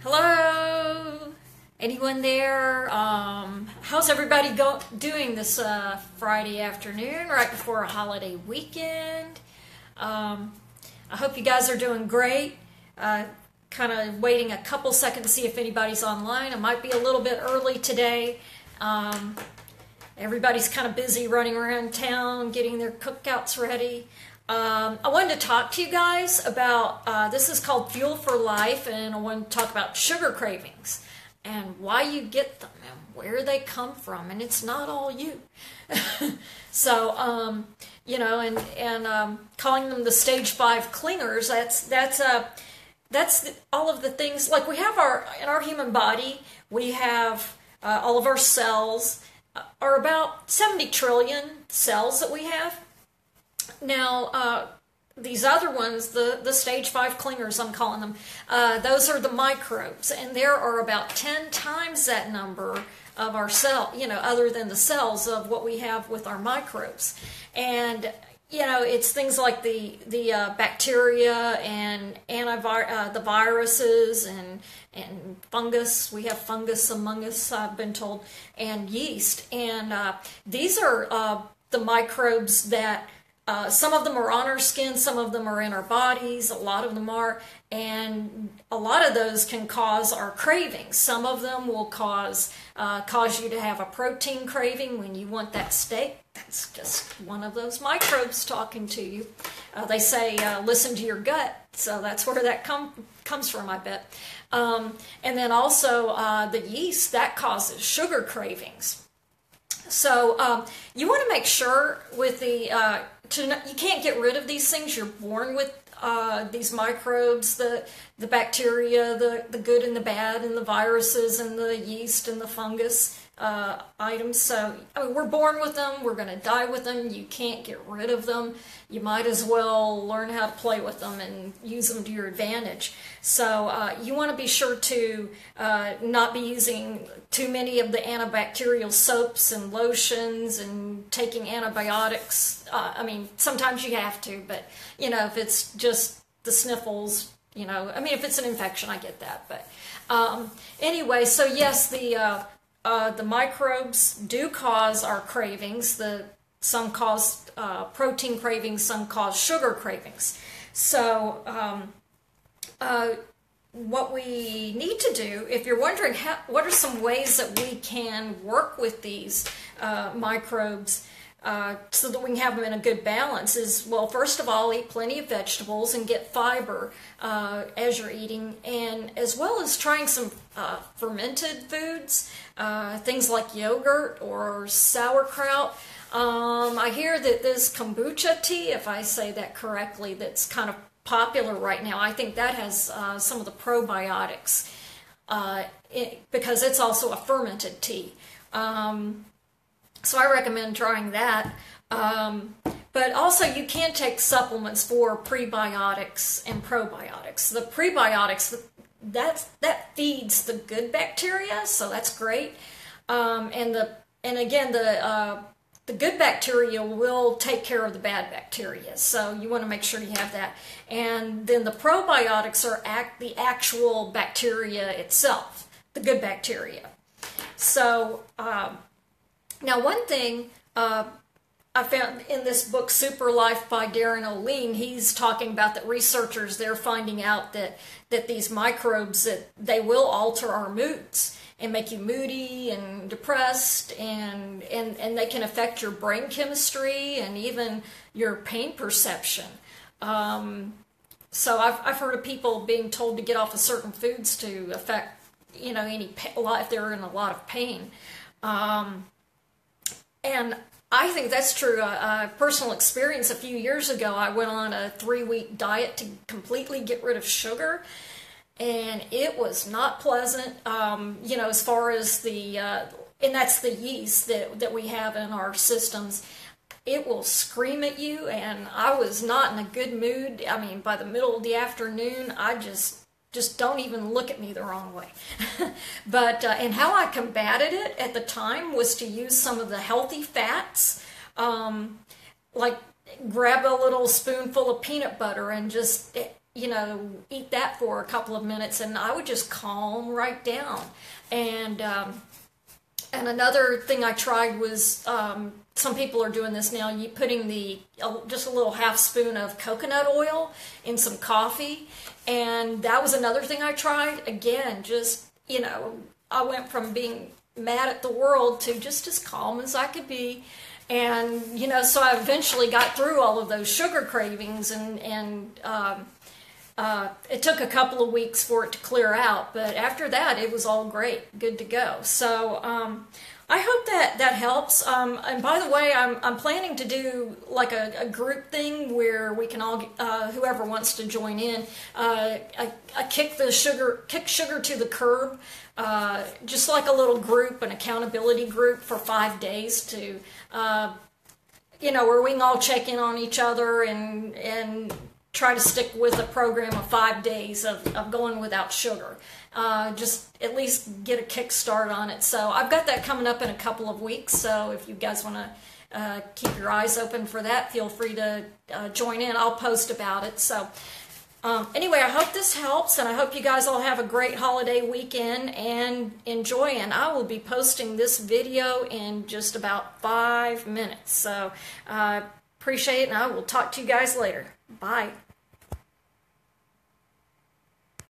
Hello, anyone there? How's everybody doing this Friday afternoon, right before a holiday weekend? I hope you guys are doing great. Kind of waiting a couple seconds to see if anybody's online. It might be a little bit early today. Everybody's kind of busy running around town, getting their cookouts ready. I wanted to talk to you guys about, this is called Fuel for Life, and I want to talk about sugar cravings and why you get them and where they come from, and it's not all you. So, you know, and calling them the stage 5 clingers, that's all of the things, like we have in our human body, we have all of our cells, are about 70 trillion cells that we have. Now, these other ones, the stage 5 clingers, I'm calling them, those are the microbes, and there are about 10 times that number of our cell, you know, other than the cells of what we have with our microbes. And, you know, it's things like the bacteria and the viruses and fungus. We have fungus among us, I've been told, and yeast. And these are the microbes that some of them are on our skin, some of them are in our bodies, a lot of them are, and a lot of those can cause our cravings. Some of them will cause you to have a protein craving when you want that steak. That's just one of those microbes talking to you. They say, listen to your gut, so that's where that comes from, I bet. And then also the yeast, that causes sugar cravings. So you want to make sure with you can't get rid of these things. You're born with these microbes, the bacteria, the good and the bad, and the viruses and the yeast and the fungus items. So I mean, we're born with them. We're going to die with them. You can't get rid of them. You might as well learn how to play with them and use them to your advantage. So you want to be sure to not be using too many of the antibacterial soaps and lotions and taking antibiotics. I mean, sometimes you have to, but, you know, if it's just the sniffles, you know, I mean, if it's an infection, I get that. But anyway, so yes, the microbes do cause our cravings. Some cause protein cravings, some cause sugar cravings. So what we need to do, if you're wondering what are some ways that we can work with these microbes so that we can have them in a good balance, is, well, first of all, eat plenty of vegetables and get fiber as you're eating, and as well as trying some fermented foods, things like yogurt or sauerkraut. I hear that this kombucha tea, if I say that correctly, that's kind of popular right now. I think that has some of the probiotics because it's also a fermented tea. So I recommend trying that. But also you can take supplements for prebiotics and probiotics. The prebiotics, that feeds the good bacteria, so that's great. And again, the good bacteria will take care of the bad bacteria, so you want to make sure you have that. And then the probiotics are the actual bacteria itself, the good bacteria. So now one thing I found in this book, Super Life by Darren O'Lean, he's talking about that researchers, they're finding out that these microbes, that they will alter our moods and make you moody and depressed, and they can affect your brain chemistry and even your pain perception. So I've heard of people being told to get off of certain foods to affect, you know, if they're in a lot of pain. And I think that's true. Personal experience, a few years ago, I went on a 3-week diet to completely get rid of sugar, and it was not pleasant, you know, as far as and that's the yeast that we have in our systems. It will scream at you, and I was not in a good mood. I mean, by the middle of the afternoon, I just don't even look at me the wrong way. But, and how I combated it at the time was to use some of the healthy fats, like grab a little spoonful of peanut butter and just eat that for a couple of minutes, and I would just calm right down. And another thing I tried was, some people are doing this now, you putting just a little half spoon of coconut oil in some coffee. And that was another thing I tried. Again, just, I went from being mad at the world to just as calm as I could be. And, so I eventually got through all of those sugar cravings, and it took a couple of weeks for it to clear out, but after that, it was all great, good to go. So I hope that helps. And by the way, I'm planning to do like a group thing where we can all, whoever wants to join in, I kick sugar to the curb, just like a little group, an accountability group for 5 days to, where we can all check in on each other and try to stick with a program of 5 days of going without sugar. Just at least get a kickstart on it. So I've got that coming up in a couple of weeks. So if you guys want to keep your eyes open for that, feel free to join in. I'll post about it. So anyway, I hope this helps, and I hope you guys all have a great holiday weekend and enjoy. And I will be posting this video in just about 5 minutes. So appreciate it, and I will talk to you guys later. Bye.